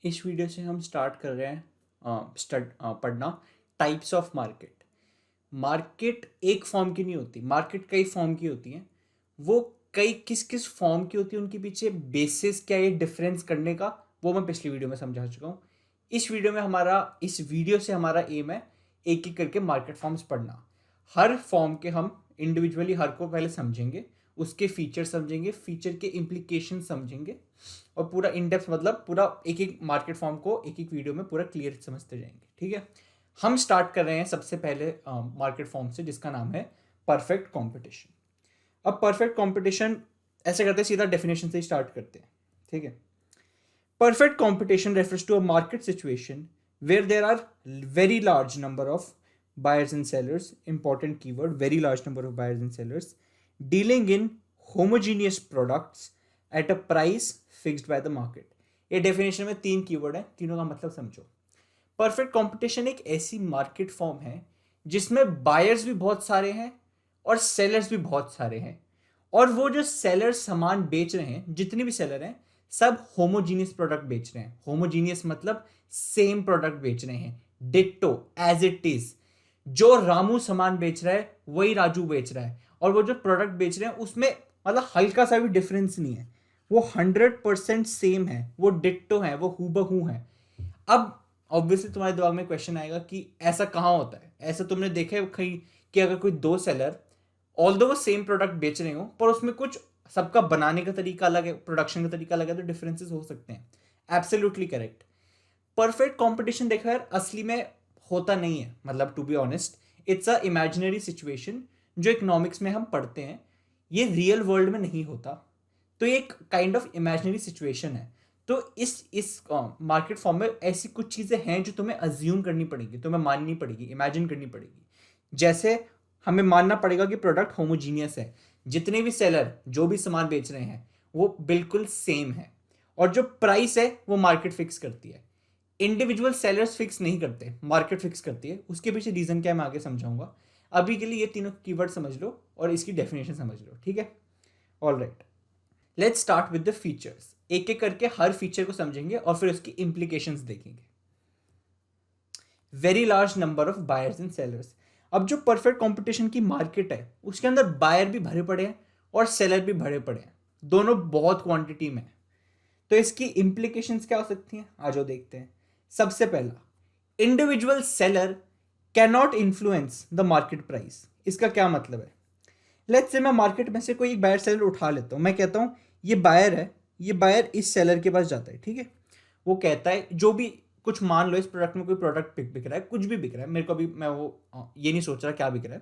इस वीडियो से हम स्टार्ट कर रहे हैं पढ़ना टाइप्स ऑफ मार्केट। मार्केट एक फॉर्म की नहीं होती, मार्केट कई फॉर्म की होती हैं। वो कई किस किस फॉर्म की होती है, उनके पीछे बेसिस क्या है, ये डिफरेंस करने का वो मैं पिछली वीडियो में समझा चुका हूँ। इस वीडियो से हमारा एम है एक एक करके मार्केट फॉर्म्स पढ़ना। हर फॉर्म के हम इंडिविजुअली हर को पहले समझेंगे, उसके फीचर समझेंगे, फीचर के इम्प्लीकेशन समझेंगे और पूरा इन डेप्थ मतलब पूरा एक एक मार्केट फॉर्म को एक एक वीडियो में पूरा क्लियर समझते जाएंगे। ठीक है, हम स्टार्ट कर रहे हैं सबसे पहले मार्केट फॉर्म से जिसका नाम है परफेक्ट कंपटीशन। अब परफेक्ट कंपटीशन ऐसे करते हैं, सीधा डेफिनेशन से ही स्टार्ट करते हैं। ठीक है, perfect competition refers to a market situation where there are very large number of buyers and sellers, important keyword, very large number of buyers and sellers dealing in homogeneous products at a price fixed by the market. ये definition में 3 keyword है, तीनों का मतलब समझो। Perfect competition एक ऐसी market form है जिसमें बायर्स भी बहुत सारे हैं और सेलर्स भी बहुत सारे हैं, और वो जो सेलर्स सामान बेच रहे हैं, जितने भी सेलर हैं, सब होमोजीनियस प्रोडक्ट बेच रहे हैं। होमोजीनियस मतलब सेम प्रोडक्ट बेच रहे हैं, डिट्टो एज इट इज। जो रामू सामान बेच रहा है वही राजू बेच रहा है, और वो जो प्रोडक्ट बेच रहे हैं उसमें मतलब हल्का सा भी डिफरेंस नहीं है, वो 100% सेम है, वो डिट्टो है, वो हूबहू है। अब ऑब्वियसली तुम्हारे दिमाग में क्वेश्चन आएगा कि ऐसा कहाँ होता है। ऐसा तुमने देखा है कहीं कि अगर कोई दो सेलर ऑल्दो वो सेम प्रोडक्ट बेच रहे हो पर उसमें कुछ सबका बनाने का तरीका अलग है, प्रोडक्शन का तरीका अलग है, तो डिफरेंसेस हो सकते हैं। Absolutely correct. परफेक्ट कंपटीशन देखा यार असली में होता नहीं है, मतलब to be honest it's a imaginary situation जो इकोनॉमिक्स में हम पढ़ते हैं, ये रियल वर्ल्ड में नहीं होता। तो ये एक काइंड ऑफ इमेजिनरी सिचुएशन है। तो इस मार्केट फॉर्म में ऐसी कुछ चीज़ें हैं जो तुम्हें अज्यूम करनी पड़ेगी, तुम्हें माननी पड़ेगी, इमेजिन करनी पड़ेगी। जैसे हमें मानना पड़ेगा कि प्रोडक्ट होमोजीनियस है, जितने भी सेलर जो भी सामान बेच रहे हैं वो बिल्कुल सेम है, और जो प्राइस है वो मार्केट फिक्स करती है। इंडिविजुअल सेलर्स फिक्स नहीं करते, मार्केट फिक्स करती है। उसके पीछे रीजन क्या है मैं आगे समझाऊंगा। अभी के लिए ये तीनों कीवर्ड समझ लो और इसकी डेफिनेशन समझ लो। ठीक है, all right, let's start with the features. एक एक करके हर फीचर को समझेंगे और फिर उसकी इंप्लीकेशंस देखेंगे। Very large number of buyers and sellers. अब जो परफेक्ट कंपटीशन की मार्केट है उसके अंदर बायर भी भरे पड़े हैं और सेलर भी भरे पड़े हैं, दोनों बहुत क्वांटिटी में। तो इसकी इंप्लीकेशंस क्या हो सकती हैं, आ जाओ देखते हैं। सबसे पहला, individual seller can not influence the market price. इसका क्या मतलब है? लेट्स से मैं मार्केट में से कोई एक बायर सेलर उठा लेता हूं, मैं कहता हूं ये बायर है, ये बायर इस सेलर के पास जाता है। ठीक है, वो कहता है जो भी कुछ, मान लो इस प्रोडक्ट में कोई प्रोडक्ट बिक रहा है, कुछ भी बिक रहा है, मेरे को अभी मैं वो ये नहीं सोच रहा क्या बिक रहा है।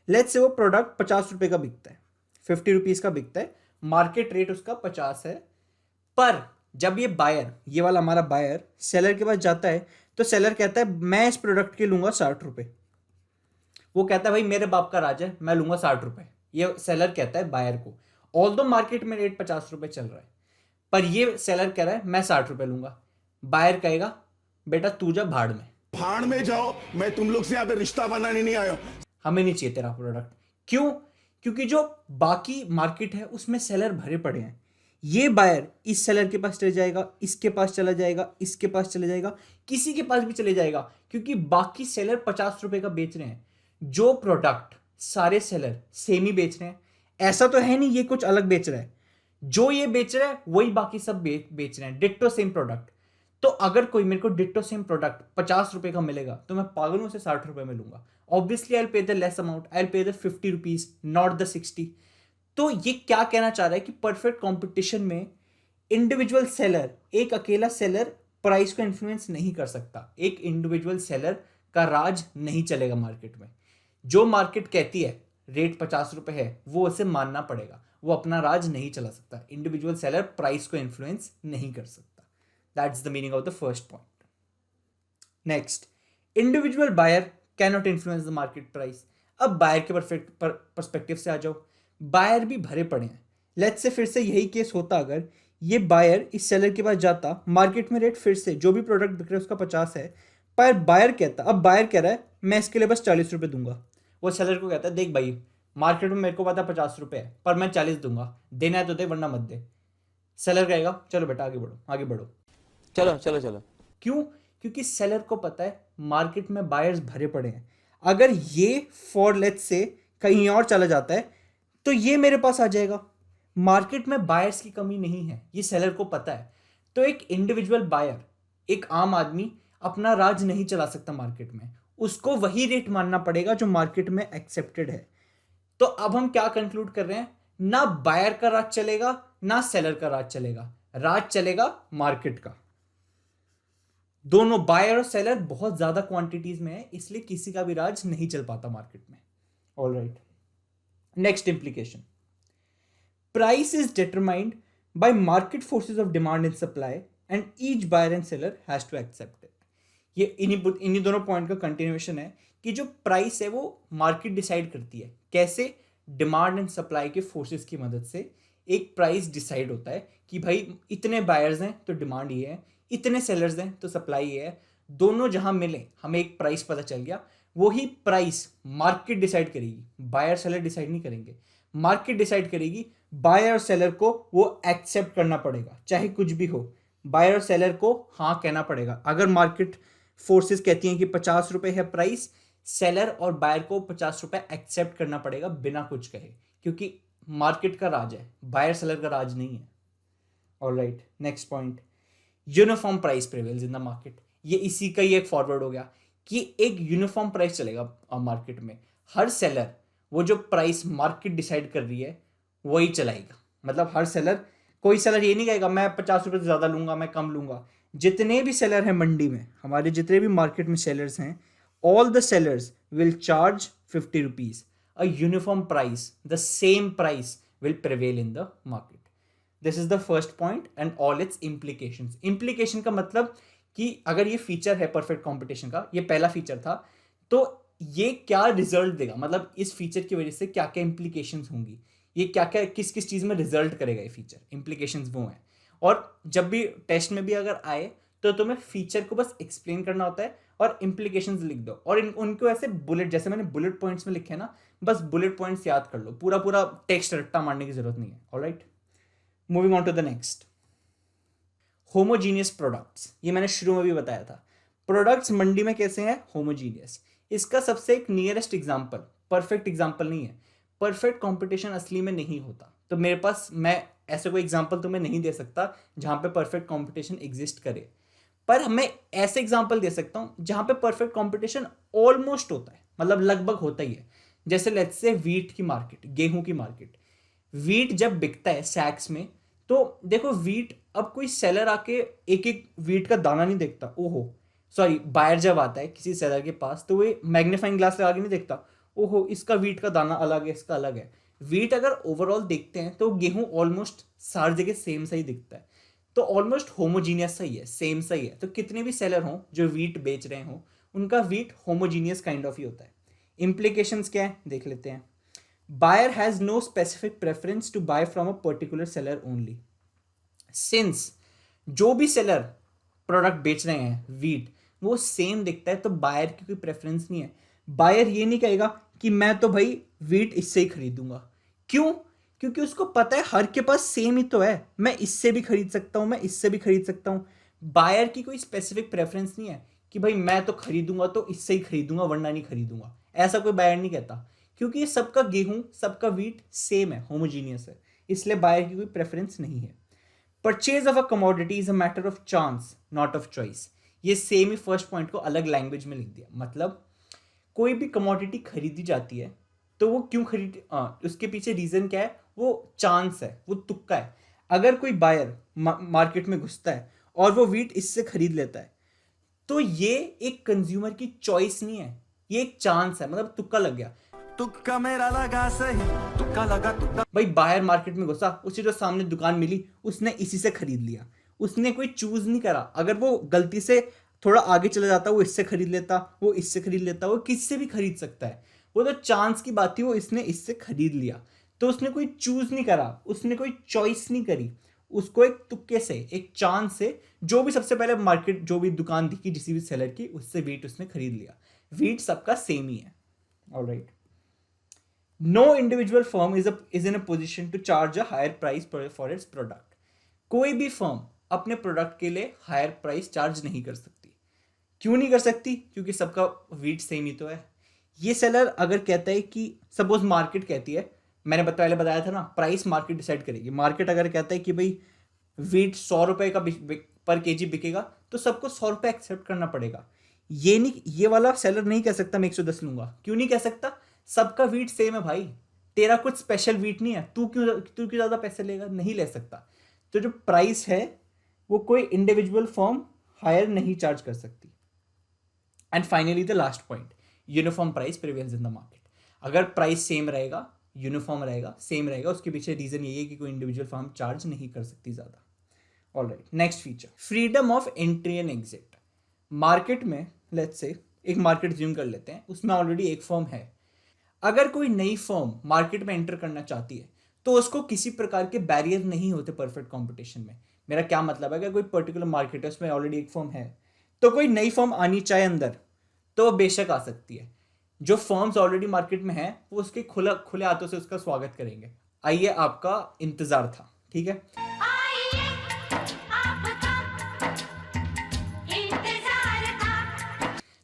लेट्स से वो प्रोडक्ट 50 रुपए का बिकता है, 50 रुपीज का बिकता है, मार्केट रेट उसका 50 है। पर जब ये बायर, ये वाला हमारा बायर सेलर के पास जाता है तो सेलर कहता है मैं इस प्रोडक्ट के लूंगा 60 रुपए। वो कहता है भाई मेरे बाप का राज है, मैं लूंगा 60 रुपए। ये सेलर कहता है बायर को, ऑल दो मार्केट में रेट 50 रुपए चल रहा है, पर ये सेलर कह रहा है मैं 60 रुपए लूंगा। बायर कहेगा बेटा तू जा भाड़ में, भाड़ में जाओ, मैं तुम लोग से यहाँ पे रिश्ता बनाने नहीं आया हूं। हमें नहीं चाहिए तेरा प्रोडक्ट। क्यों? क्योंकि जो बाकी मार्केट है उसमें सेलर भरे पड़े हैं। ये बायर इस सेलर के पास चले जाएगा, इसके पास चला जाएगा, इसके पास चले जाएगा, किसी के पास भी चले जाएगा, क्योंकि बाकी सेलर 50 रुपए का बेच रहे हैं। जो प्रोडक्ट सारे सेलर सेम ही बेच रहे हैं, ऐसा तो है नहीं ये कुछ अलग बेच रहा है। जो ये बेच रहा है वही बाकी सब बेच रहे हैं, डिट्टो सेम प्रोडक्ट। तो अगर कोई मेरे को डिट्टो सेम प्रोडक्ट 50 रुपए का मिलेगा तो मैं पागल हूं उसे 60 रुपए में लूंगा। ऑब्वियसली आई पे द लेस अमाउंट, आई पे द 50 रुपीज, नॉट द 60। तो ये क्या कहना चाह रहा है कि परफेक्ट कंपटीशन में इंडिविजुअल सेलर, एक अकेला सेलर प्राइस को इन्फ्लुएंस नहीं कर सकता। एक इंडिविजुअल सेलर का राज नहीं चलेगा मार्केट में। जो मार्केट कहती है रेट 50 रुपए है वो उसे मानना पड़ेगा, वो अपना राज नहीं चला सकता। इंडिविजुअल सेलर प्राइस को इन्फ्लुएंस नहीं कर सकता। That's the meaning of the first point. Next, individual buyer can not influence the market price. अब बायर के परस्पेक्टिव से आ जाओ। बायर भी भरे पड़े हैं। लेट्स से फिर से यही केस होता, अगर ये बायर इस सेलर के पास जाता, मार्केट में रेट फिर से जो भी प्रोडक्ट बिक रहा है उसका 50 है, पर बायर कहता, अब बायर कह रहा है मैं इसके लिए बस 40 रुपए दूंगा। वो सेलर को कहता है देख भाई मार्केट में मेरे को पता 50 रुपए है पर मैं 40 दूंगा, देना है तो दे वरना मत दे। सेलर कहेगा चलो बेटा आगे बढ़ो आगे बढ़ो। चलो चलो चलो। क्यों? क्योंकि सेलर को पता है मार्केट में बायर्स भरे पड़े हैं, अगर ये फॉर लेट्स से कहीं और चला जाता है तो ये मेरे पास आ जाएगा। मार्केट में बायर्स की कमी नहीं है, ये सेलर को पता है। तो एक इंडिविजुअल बायर, एक आम आदमी अपना राज नहीं चला सकता मार्केट में, उसको वही रेट मानना पड़ेगा जो मार्केट में एक्सेप्टेड है। तो अब हम क्या कंक्लूड कर रहे हैं? ना बायर का राज चलेगा ना सेलर का राज चलेगा, राज चलेगा मार्केट का। दोनों बायर और सेलर बहुत ज्यादा क्वांटिटीज में है, इसलिए किसी का भी राज नहीं चल पाता मार्केट में। All right, next implication, price is determined by market forces of demand and supply and each buyer and seller has to accept it. ये इन्हीं दोनों पॉइंट का कंटिन्यूएशन है कि जो प्राइस है वो मार्केट डिसाइड करती है। कैसे? डिमांड एंड सप्लाई के फोर्सेस की मदद से एक प्राइस डिसाइड होता है कि भाई इतने बायर्स हैं तो डिमांड ये है, इतने सेलर्स हैं तो सप्लाई ये है, दोनों जहां मिले हमें एक प्राइस पता चल गया। वही प्राइस मार्केट डिसाइड करेगी, बायर सेलर डिसाइड नहीं करेंगे, मार्केट डिसाइड करेगी। बायर और सेलर को वो एक्सेप्ट करना पड़ेगा, चाहे कुछ भी हो, बायर और सेलर को हाँ कहना पड़ेगा। अगर मार्केट फोर्सेस कहती हैं कि 50 रुपए है प्राइस, सेलर और बायर को 50 रुपए एक्सेप्ट करना पड़ेगा बिना कुछ कहे, क्योंकि मार्केट का राज है, बायर सेलर का राज नहीं है। Alright, next point, uniform price prevails in the market. ये इसी का ही एक फॉरवर्ड हो गया कि एक यूनिफॉर्म प्राइस चलेगा मार्केट में। हर सेलर वो जो प्राइस मार्केट डिसाइड कर रही है वही चलाएगा। मतलब हर सेलर, कोई सेलर ये नहीं कहेगा मैं 50 रुपए से ज़्यादा लूंगा, मैं कम लूंगा। जितने भी सेलर हैं मंडी में, हमारे जितने भी मार्केट में सेलर्स हैं, all the sellers will charge 50 rupees. A uniform price, the same price will prevail in the market. This is the first point and all it's implications. Implication का मतलब कि अगर ये फीचर है परफेक्ट कंपटीशन का, ये पहला फीचर था, तो ये क्या रिजल्ट देगा, मतलब इस फीचर की वजह से क्या क्या इंप्लीकेशंस होंगी, ये क्या क्या किस किस चीज में रिजल्ट करेगा ये फीचर, इंप्लीकेशंस वो हैं। और जब भी टेस्ट में भी अगर आए तो तुम्हें फीचर को बस एक्सप्लेन करना होता है और इंप्लीकेशंस लिख दो, और उनको ऐसे बुलेट, जैसे मैंने बुलेट पॉइंट्स में लिखे ना, बस बुलेट पॉइंट्स याद कर लो, पूरा पूरा टेक्स्ट रट्टा मारने की जरूरत नहीं है। Alright, moving on to the next, homogeneous products. ये मैंने शुरू में भी बताया था, प्रोडक्ट्स मंडी में कैसे हैं? होमोजीनियस। इसका सबसे एक नियरेस्ट एग्जांपल, परफेक्ट एग्जांपल नहीं है, परफेक्ट कंपटीशन असली में नहीं होता, तो मेरे पास, मैं ऐसे कोई एग्जांपल तुम्हें नहीं दे सकता जहां पे परफेक्ट कंपटीशन एग्जिस्ट करे, पर मैं ऐसे एग्जांपल दे सकता हूं जहां पे परफेक्ट कंपटीशन ऑलमोस्ट होता है, मतलब लगभग होता ही है। जैसे लेट्स से वीट की मार्केट, गेहूं की मार्केट। वीट जब बिकता है सैक्स में, तो देखो वीट, अब कोई सेलर आके एक एक वीट का दाना नहीं देखता, ओहो सॉरी, बायर जब आता है किसी सेलर के पास तो वो मैग्नीफाइंग ग्लास लगा के नहीं देखता, ओहो इसका वीट का दाना अलग है, इसका अलग है। वीट अगर ओवरऑल देखते हैं तो गेहूं ऑलमोस्ट सारी जगह सेम सा ही दिखता है, तो ऑलमोस्ट होमोजीनियस सही है, सेम सही है। तो कितने भी सेलर हों जो वीट बेच रहे हों, उनका वीट होमोजीनियस काइंड ऑफ ही होता है। इंप्लीकेशंस क्या है देख लेते हैं। Buyer has no specific preference to buy from a particular seller only. Since जो भी सेलर प्रोडक्ट बेच रहे हैं वीट, वो सेम दिखता है, तो बायर की कोई प्रेफरेंस नहीं है। बायर ये नहीं कहेगा कि मैं तो भाई वीट इससे ही खरीदूंगा। क्यों? क्योंकि उसको पता है हर के पास सेम ही तो है, मैं इससे भी खरीद सकता हूं, मैं इससे भी खरीद सकता हूं। बायर की कोई स्पेसिफिक प्रेफरेंस नहीं है कि भाई मैं तो खरीदूंगा तो इससे ही खरीदूंगा वरना नहीं खरीदूंगा, ऐसा कोई बायर नहीं कहता, क्योंकि ये सबका गेहूं, सबका वीट सेम है, होमोजीनियस है, इसलिए बायर की कोई प्रेफरेंस नहीं है। Purchase of a commodity is a matter of chance not of choice. ये सेम ही फर्स्ट पॉइंट को अलग लैंग्वेज में लिख दिया। मतलब कोई भी कमोडिटी खरीदी जाती है तो वो क्यों उसके पीछे रीजन क्या है? वो चांस है, वो तुक्का है। अगर कोई बायर मार्केट में घुसता है और वो वीट इससे खरीद लेता है, तो ये एक कंज्यूमर की चॉइस नहीं है, ये एक चांस है, मतलब तुक्का लग गया। तुक्का मेरा लगा सही, तुक्का लगा तुक्का। भाई बाहर मार्केट में घुसा, उसे जो सामने दुकान मिली उसने इसी से खरीद लिया, उसने कोई चूज नहीं करा। अगर वो गलती से थोड़ा आगे चला जाता, वो इससे खरीद लेता, वो इससे खरीद लेता, वो किससे भी खरीद सकता है, वो तो चांस की बात थी, वो इसने इससे खरीद लिया, तो उसने कोई चूज नहीं करा, उसने कोई चॉइस नहीं करी, उसको एक तुक्के से, एक चांस से, जो भी सबसे पहले मार्केट, जो भी दुकान दिखी किसी भी सेलर की, उससे वीट उसने खरीद लिया। वीट सबका सेम ही है। Alright, no individual firm is in a position to charge a higher price for its product. कोई भी फर्म अपने प्रोडक्ट के लिए हायर प्राइस चार्ज नहीं कर सकती। क्यों नहीं कर सकती? क्योंकि सबका वीट सेम ही तो है। ये सेलर अगर कहता है कि सपोज मार्केट कहती है, मैंने पहले बताया था ना, प्राइस मार्केट डिसाइड करेगी। मार्केट अगर कहता है कि भाई वीट 100 रुपये का पर केजी बिकेगा, तो सबको 100 रुपये एक्सेप्ट करना पड़ेगा। ये नहीं, ये वाला सेलर नहीं कह सकता मैं 110 लूंगा। क्यों नहीं कह सकता? सबका वीट सेम है भाई, तेरा कुछ स्पेशल वीट नहीं है, तू क्यों ज़्यादा पैसे लेगा? नहीं ले सकता। तो जो प्राइस है वो कोई इंडिविजुअल फर्म हायर नहीं चार्ज कर सकती। And finally the last point, uniform price prevails in the market. अगर प्राइस सेम रहेगा, यूनिफॉर्म रहेगा, सेम रहेगा, उसके पीछे रीजन यही है कि कोई इंडिविजुअल फर्म चार्ज नहीं कर सकती ज़्यादा। Alright, next feature, freedom of entry and exit. Market में लेट्स से एक मार्केट ज्यूम कर लेते हैं, उसमें ऑलरेडी एक फर्म है। अगर कोई नई फर्म मार्केट में एंटर करना चाहती है तो उसको किसी प्रकार के बैरियर नहीं होते परफेक्ट कंपटीशन में। मेरा क्या मतलब है, अगर कोई पर्टिकुलर मार्केट है उसमें ऑलरेडी एक फर्म है, तो कोई नई फर्म आनी चाहे अंदर तो वो बेशक आ सकती है। जो फर्म्स ऑलरेडी मार्केट में है वो उसके खुले हाथों से उसका स्वागत करेंगे। आइए, आपका इंतजार था, ठीक है।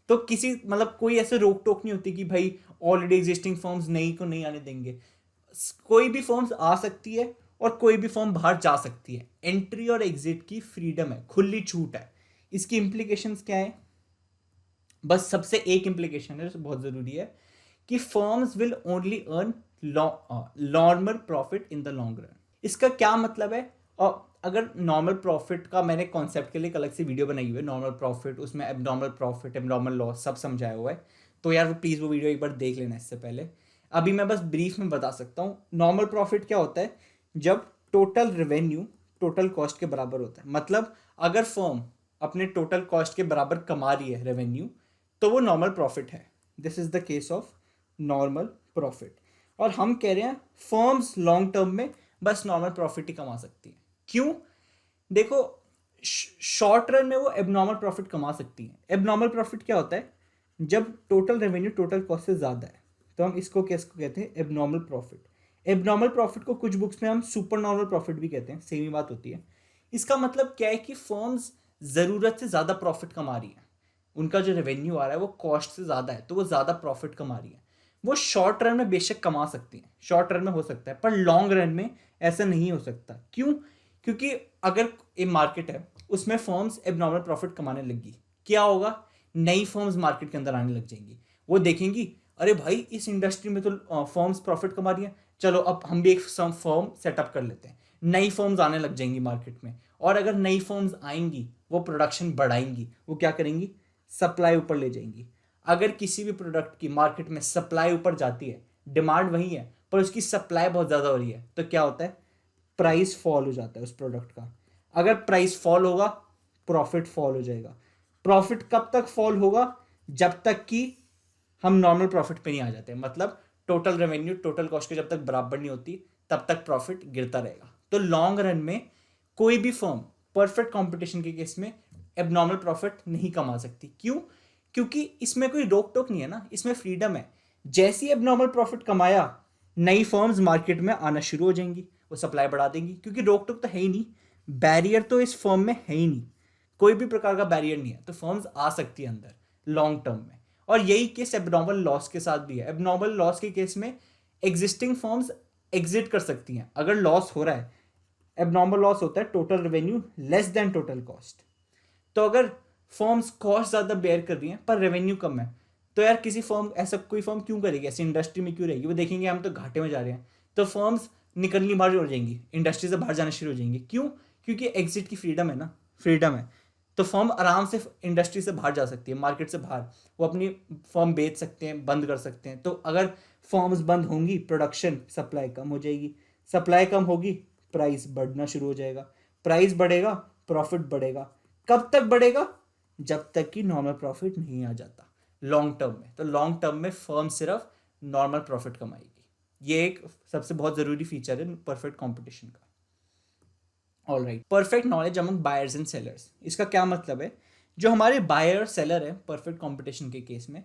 तो किसी मतलब कोई ऐसे रोक टोक नहीं होती कि भाई ऑलरेडी एग्जिस्टिंग फर्म्स नई को नहीं आने देंगे। कोई भी फर्म्स आ सकती है और कोई भी फर्म बाहर जा सकती है। एंट्री और एग्जिट की फ्रीडम है, खुली छूट है। इसकी इम्प्लीकेशंस क्या है? बस सबसे एक इम्प्लीकेशन है जो बहुत जरूरी है कि firms will only earn normal profit in the long run. इसका क्या मतलब है? और अगर नॉर्मल प्रॉफिट का मैंने कॉन्सेप्ट के लिए एक अलग से वीडियो बनाई हुई है, नॉर्मल प्रॉफिट, उसमें एबनॉर्मल प्रॉफिट, एबनॉर्मल लॉस सब समझाया हुआ है, तो यार प्लीज़ वो वीडियो एक बार देख लेना इससे पहले। अभी मैं बस ब्रीफ में बता सकता हूँ। नॉर्मल प्रॉफिट क्या होता है? जब टोटल रेवेन्यू टोटल कॉस्ट के बराबर होता है। मतलब अगर फर्म अपने टोटल कॉस्ट के बराबर कमा रही है रेवेन्यू, तो वो नॉर्मल प्रॉफिट है। This is the case of normal profit. और हम कह रहे हैं फर्म्स लॉन्ग टर्म में बस नॉर्मल प्रॉफिट ही कमा सकती हैं। क्यों? देखो, शॉर्ट रन में वो एबनॉर्मल प्रॉफिट कमा सकती हैं। एबनॉर्मल प्रॉफिट क्या होता है? जब टोटल रेवेन्यू टोटल कॉस्ट से ज़्यादा है, तो हम इसको कहते हैं एबनॉर्मल प्रॉफिट। एबनॉर्मल प्रॉफिट को कुछ बुक्स में हम सुपर नॉर्मल प्रॉफिट भी कहते हैं, सेम ही बात होती है। इसका मतलब क्या है कि फर्म्स ज़रूरत से ज़्यादा प्रॉफिट कमा रही हैं। उनका जो रेवेन्यू आ रहा है वो कॉस्ट से ज़्यादा है, तो वो ज़्यादा प्रॉफिट कमा रही है। वो शॉर्ट रन में बेशक कमा सकती हैं, शॉर्ट रन में हो सकता है, पर लॉन्ग रन में ऐसा नहीं हो सकता। क्यों? क्योंकि अगर एक मार्केट है उसमें फर्म्स एबनॉर्मल प्रॉफिट कमाने लगी, क्या होगा? नई फर्म्स मार्केट के अंदर आने लग जाएंगी। वो देखेंगी, अरे भाई इस इंडस्ट्री में तो फर्म्स प्रॉफिट कमा रही हैं, चलो अब हम भी एक फर्म सेटअप कर लेते हैं। नई फर्म्स आने लग जाएंगी मार्केट में, और अगर नई फर्म्स आएंगी वो प्रोडक्शन बढ़ाएंगी। वो क्या करेंगी? सप्लाई ऊपर ले जाएंगी। अगर किसी भी प्रोडक्ट की मार्केट में सप्लाई ऊपर जाती है, डिमांड वही है पर उसकी सप्लाई बहुत ज़्यादा हो रही है, तो क्या होता है? प्राइस फॉल हो जाता है उस प्रोडक्ट का। अगर प्राइस फॉल होगा, प्रॉफिट फॉल हो जाएगा। प्रॉफिट कब तक फॉल होगा? जब तक कि हम नॉर्मल प्रॉफिट पे नहीं आ जाते। मतलब टोटल रेवेन्यू टोटल कॉस्ट के जब तक बराबर नहीं होती, तब तक प्रॉफिट गिरता रहेगा। तो लॉन्ग रन में कोई भी फर्म परफेक्ट कंपटीशन के केस में एबनॉर्मल प्रॉफिट नहीं कमा सकती। क्यों? क्योंकि इसमें कोई रोक टोक नहीं है ना, इसमें फ्रीडम है। जैसे ही एबनॉर्मल प्रॉफिट कमाया, नई फर्म्स मार्केट में आना शुरू हो जाएंगी, वो सप्लाई बढ़ा देंगी, क्योंकि रोक टोक तो है ही नहीं, बैरियर तो इस फर्म में है ही नहीं, कोई भी प्रकार का बैरियर नहीं है, तो फर्म्स आ सकती है अंदर लॉन्ग टर्म में। और यही केस एबनॉर्मल लॉस के साथ भी है। एबनॉर्मल लॉस के केस में एग्जिस्टिंग फर्म्स एग्जिट कर सकती हैं। अगर लॉस हो रहा है, एबनॉर्मल लॉस होता है total revenue less than total cost. तो अगर फर्म्स कॉस्ट ज़्यादा बेयर कर रही हैं पर रेवेन्यू कम है, तो यार किसी फर्म, ऐसा कोई फर्म क्यों करेगी? ऐसी इंडस्ट्री में क्यों रहेगी? वो देखेंगे हम तो घाटे में जा रहे हैं, तो फर्म्स निकलनी बाहर हो जाएंगी, इंडस्ट्री से बाहर जाना शुरू हो जाएंगी। क्यों? क्योंकि एग्जिट की फ्रीडम है ना, फ्रीडम है, तो फर्म आराम से इंडस्ट्री से बाहर जा सकती है, मार्केट से बाहर। वो अपनी फर्म बेच सकते हैं, बंद कर सकते हैं। तो अगर फर्म्स बंद होंगी, प्रोडक्शन, सप्लाई कम हो जाएगी। सप्लाई कम होगी, प्राइस बढ़ना शुरू हो जाएगा। प्राइस बढ़ेगा, प्रॉफिट बढ़ेगा। कब तक बढ़ेगा? जब तक कि नॉर्मल प्रॉफिट नहीं आ जाता लॉन्ग टर्म में। तो लॉन्ग टर्म में फर्म सिर्फ नॉर्मल प्रॉफिट कमाएगी। ये एक सबसे बहुत ज़रूरी फीचर है परफेक्ट कॉम्पिटिशन का। Alright, perfect knowledge among buyers and sellers. इसका क्या मतलब है? जो हमारे बायर और सेलर है परफेक्ट कंपटीशन के केस में,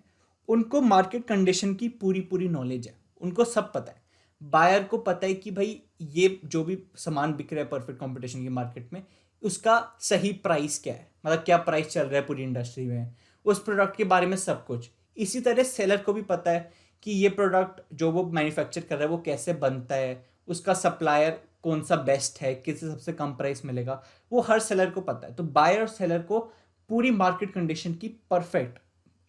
उनको मार्केट कंडीशन की पूरी नॉलेज है, उनको सब पता है। बायर को पता है कि भाई ये जो भी सामान बिक रहा है परफेक्ट कंपटीशन की मार्केट में, उसका सही प्राइस क्या है, मतलब क्या प्राइस चल रहा है पूरी इंडस्ट्री में, उस प्रोडक्ट के बारे में सब कुछ। इसी तरह सेलर को भी पता है कि ये प्रोडक्ट जो वो मैन्युफैक्चर कर रहा है वो कैसे बनता है, उसका सप्लायर कौन सा बेस्ट है, किससे सबसे कम प्राइस मिलेगा, वो हर सेलर को पता है। तो बायर और सेलर को पूरी मार्केट कंडीशन की परफेक्ट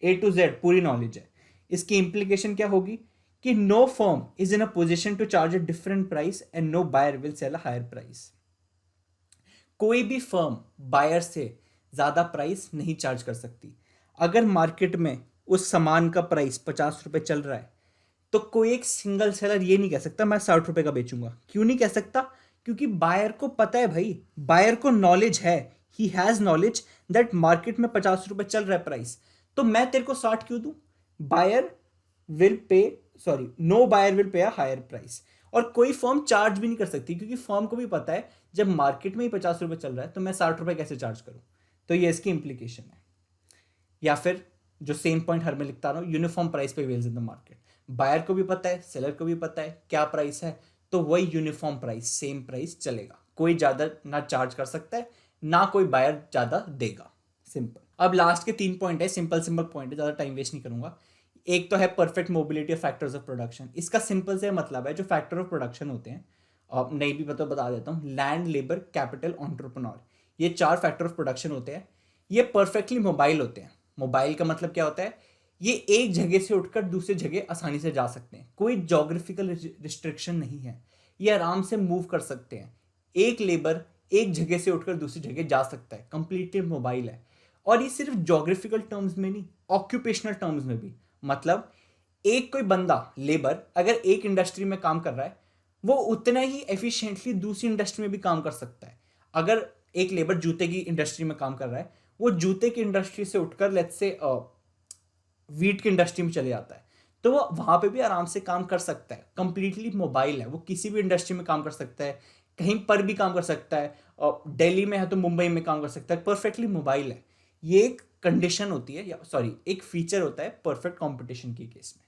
A to Z पूरी नॉलेज है। इसकी इम्प्लीकेशन क्या होगी कि no firm is in a position to charge a different price and no buyer will sell a higher price. कोई भी फर्म बायर से ज़्यादा प्राइस नहीं चार्ज कर सकती। अगर मार्केट में उस सामान का प्राइस 50 रुपये चल रहा है तो कोई एक सिंगल सेलर ये नहीं कह सकता मैं 60 रुपये का बेचूंगा। क्यों नहीं कह सकता? क्योंकि बायर को पता है भाई, बायर को नॉलेज है, he has knowledge that market में 50 रुपये चल रहा है प्राइस, तो मैं तेरे को 60 क्यों दूं? Buyer will pay no buyer will pay a higher price. और कोई फर्म चार्ज भी नहीं कर सकती क्योंकि फर्म को भी पता है जब मार्केट में ही 50 रुपये चल रहा है तो मैं 60 रुपये कैसे चार्ज करूं। तो ये इसकी इंप्लीकेशन है। या फिर जो सेम पॉइंट हर में लिखता रहा हूँ, uniform price prevails in the market. Buyer को भी पता है, सेलर को भी पता है क्या प्राइस है, तो वही यूनिफॉर्म प्राइस, सेम प्राइस चलेगा। कोई ज़्यादा ना चार्ज कर सकता है, ना कोई बायर ज़्यादा देगा। सिंपल। अब लास्ट के 3 पॉइंट है, सिंपल पॉइंट है, ज़्यादा टाइम वेस्ट नहीं करूंगा। एक तो है perfect mobility of factors of production. इसका सिंपल से मतलब है जो फैक्टर ऑफ प्रोडक्शन होते हैं, नहीं भी पता बता देता हूँ, लैंड, लेबर, कैपिटल, एंटरप्रेन्योर, ये 4 फैक्टर ऑफ प्रोडक्शन होते हैं। ये परफेक्टली मोबाइल होते हैं। मोबाइल का मतलब क्या होता है? ये एक जगह से उठकर दूसरी जगह आसानी से जा सकते हैं, कोई जोग्राफिकल रिस्ट्रिक्शन नहीं है, ये आराम से मूव कर सकते हैं। एक लेबर एक जगह से उठकर दूसरी जगह जा सकता है, कंप्लीटली मोबाइल है। और ये सिर्फ जोग्राफिकल टर्म्स में नहीं, ऑक्यूपेशनल टर्म्स में भी। मतलब एक कोई बंदा, लेबर, अगर एक इंडस्ट्री में काम कर रहा है वो उतना ही एफिशिएंटली दूसरी इंडस्ट्री में भी काम कर सकता है। अगर एक लेबर जूते की इंडस्ट्री में काम कर रहा है, वो जूते की इंडस्ट्री से उठकर लेट्स से वीट की इंडस्ट्री में चले जाता है, तो वो वहां पे भी आराम से काम कर सकता है। कंप्लीटली मोबाइल है, वो किसी भी इंडस्ट्री में काम कर सकता है, कहीं पर भी काम कर सकता है। दिल्ली में है तो मुंबई में काम कर सकता है, परफेक्टली मोबाइल है। ये एक कंडीशन होती है, या एक फीचर होता है परफेक्ट कॉम्पिटिशन के केस में।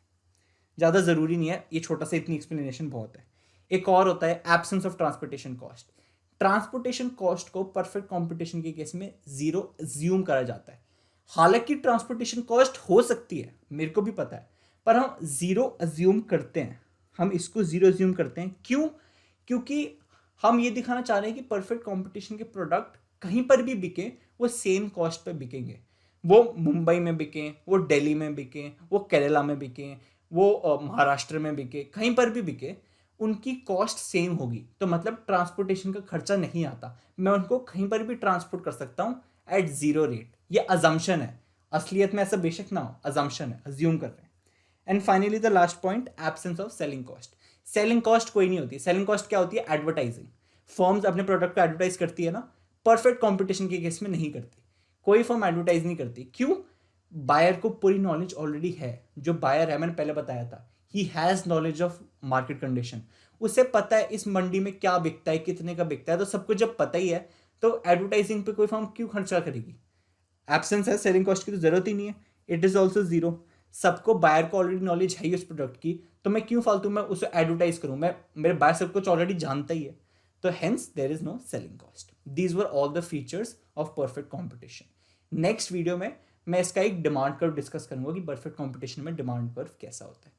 ज़्यादा ज़रूरी नहीं है, ये छोटा सा इतनी एक्सप्लेनेशन बहुत है। एक और होता है absence of transportation cost. Transportation cost को परफेक्ट कॉम्पिटिशन के केस में 0 अज्यूम करा जाता है। हालांकि ट्रांसपोर्टेशन कॉस्ट हो सकती है, मेरे को भी पता है, पर हम 0 अज्यूम करते हैं। हम इसको 0 अज्यूम करते हैं क्यों? क्योंकि हम ये दिखाना चाह रहे हैं कि परफेक्ट कॉम्पिटिशन के प्रोडक्ट कहीं पर भी बिके वो सेम कॉस्ट पे बिकेंगे। वो मुंबई में बिकें, वो दिल्ली में बिकें, वो केरला में बिकें, वो महाराष्ट्र में बिके, कहीं पर भी बिके, उनकी कॉस्ट सेम होगी। तो मतलब ट्रांसपोर्टेशन का खर्चा नहीं आता, मैं उनको कहीं पर भी ट्रांसपोर्ट कर सकता हूँ एट 0 रेट। ये अजम्पशन है, असलियत में ऐसा बेशक ना हो, अजम्पशन है, अज्यूम कर रहे हैं। And finally the last point, absence of selling cost. Selling cost कोई नहीं होती। सेलिंग कॉस्ट क्या होती है? एडवर्टाइजिंग। फर्म्स अपने प्रोडक्ट को एडवर्टाइज करती है ना, परफेक्ट कॉम्पिटिशन के केस में नहीं करती। कोई फर्म एडवर्टाइज नहीं करती। क्यों? बायर को पूरी नॉलेज ऑलरेडी है। जो बायर है, मैंने पहले बताया था, he has knowledge of market condition. उसे पता है इस मंडी में क्या बिकता है, कितने का बिकता है। तो सबको जब पता ही है तो एडवर्टाइजिंग पे कोई फर्म क्यों खर्चा करेगी? एब्सेंस है सेलिंग कॉस्ट की तो जरूरत ही नहीं है, इट इज ऑल्सो 0। सबको, बायर को ऑलरेडी नॉलेज है उस प्रोडक्ट की, तो मैं क्यों फालतू में उसे एडवर्टाइज करूं? मेरे बायर सब कुछ ऑलरेडी जानता ही है। तो hence there is no selling cost. These were all the features of perfect competition. Next video में मैं इसका एक डिमांड कर्व डिस्कस करूंगा कि परफेक्ट कॉम्पिटिशन में डिमांड कर्व कैसा होता है।